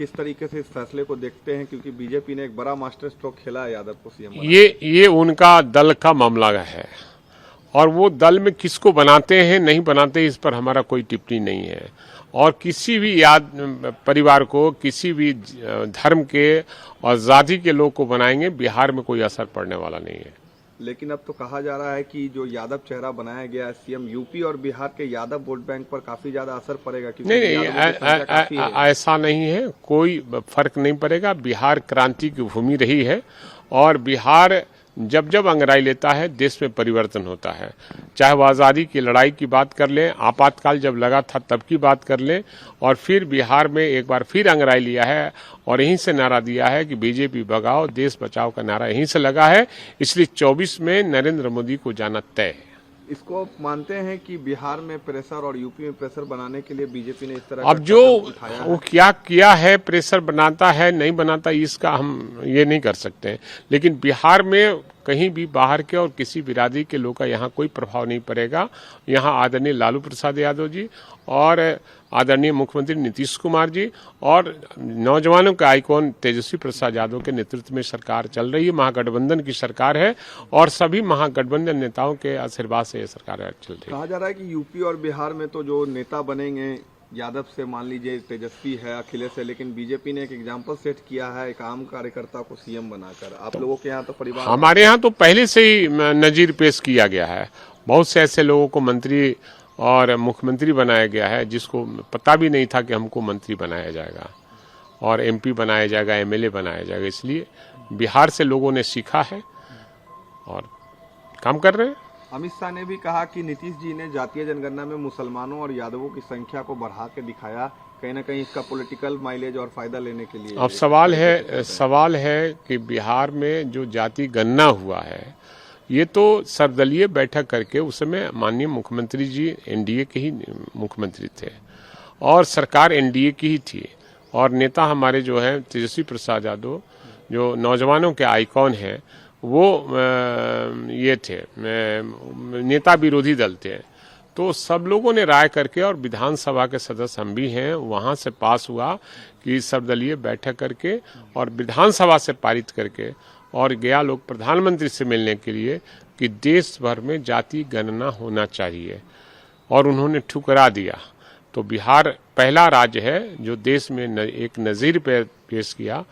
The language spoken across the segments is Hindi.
किस तरीके से इस फैसले को देखते हैं, क्योंकि बीजेपी ने एक बड़ा मास्टर स्ट्रोक खेला है यादव को सीएम बनाने। ये उनका दल का मामला है और वो दल में किसको बनाते हैं नहीं बनाते इस पर हमारा कोई टिप्पणी नहीं है। और किसी भी परिवार को, किसी भी धर्म के और जाति के लोग को बनाएंगे, बिहार में कोई असर पड़ने वाला नहीं है। लेकिन अब तो कहा जा रहा है कि जो यादव चेहरा बनाया गया है सीएम, यूपी और बिहार के यादव वोट बैंक पर काफी ज्यादा असर पड़ेगा। नहीं, ऐसा नहीं है, कोई फर्क नहीं पड़ेगा। बिहार क्रांति की भूमि रही है और बिहार जब जब अंगड़ाई लेता है देश में परिवर्तन होता है। चाहे वो आज़ादी की लड़ाई की बात कर लें, आपातकाल जब लगा था तब की बात कर लें, और फिर बिहार में एक बार फिर अंगड़ाई लिया है और यहीं से नारा दिया है कि बीजेपी भगाओ देश बचाओ का नारा यहीं से लगा है। इसलिए 24 में नरेंद्र मोदी को जाना तय है। इसको मानते हैं कि बिहार में प्रेशर और यूपी में प्रेशर बनाने के लिए बीजेपी ने इस तरह अब जो वो क्या किया है, प्रेशर बनाता है नहीं बनाता, इसका हम ये नहीं कर सकते हैं। लेकिन बिहार में कहीं भी बाहर के और किसी बिरादरी के लोग का यहाँ कोई प्रभाव नहीं पड़ेगा। यहाँ आदरणीय लालू प्रसाद यादव जी और आदरणीय मुख्यमंत्री नीतीश कुमार जी और नौजवानों के आइकॉन तेजस्वी प्रसाद यादव के नेतृत्व में सरकार चल रही है। महागठबंधन की सरकार है और सभी महागठबंधन नेताओं के आशीर्वाद से ये सरकार चल रही है। कहा जा रहा है कि यूपी और बिहार में तो जो नेता बनेंगे यादव से, मान लीजिए तेजस्वी है, अखिलेश है, लेकिन बीजेपी ने एक एग्जाम्पल सेट किया है एक आम कार्यकर्ता को सीएम बनाकर। आप लोगों के यहाँ तो परिवार, हमारे यहाँ तो पहले से ही नजीर पेश किया गया है। बहुत से ऐसे लोगों को मंत्री और मुख्यमंत्री बनाया गया है जिसको पता भी नहीं था कि हमको मंत्री बनाया जाएगा और एमपी बनाया जाएगा, एमएलए बनाया जाएगा। इसलिए बिहार से लोगों ने सीखा है और काम कर रहे हैं। अमित शाह ने भी कहा कि नीतीश जी ने जातीय जनगणना में मुसलमानों और यादवों की संख्या को बढ़ा के दिखाया, कहीं ना कहीं इसका पॉलिटिकल माइलेज और फायदा लेने के लिए। अब सवाल है कि बिहार में जो जाति गणना हुआ है ये तो सर्वदलीय बैठक करके, उस समय माननीय मुख्यमंत्री जी एनडीए के ही मुख्यमंत्री थे और सरकार एनडीए की ही थी और नेता हमारे जो हैं तेजस्वी प्रसाद यादव जो नौजवानों के आइकॉन हैं वो ये थे नेता विरोधी दल थे। तो सब लोगों ने राय करके और विधानसभा के सदस्य हम भी हैं, वहाँ से पास हुआ कि सर्वदलीय बैठक करके और विधानसभा से पारित करके और गया लोग प्रधानमंत्री से मिलने के लिए कि देश भर में जाति गणना होना चाहिए और उन्होंने ठुकरा दिया। तो बिहार पहला राज्य है जो देश में एक नज़ीर पेश किया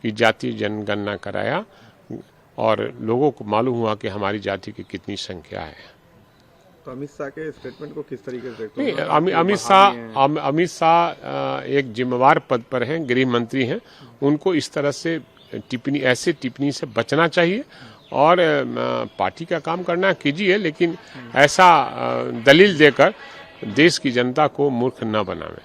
कि जाति जनगणना कराया और लोगों को मालूम हुआ कि हमारी जाति की कितनी संख्या है। तो अमित शाह के स्टेटमेंट को किस तरीके से देखते हैं? अमित शाह एक जिम्मेवार पद पर हैं, गृह मंत्री हैं, उनको इस तरह से ऐसे टिप्पणी से बचना चाहिए और पार्टी का काम करना कीजिए, लेकिन ऐसा दलील देकर देश की जनता को मूर्ख न बनावे।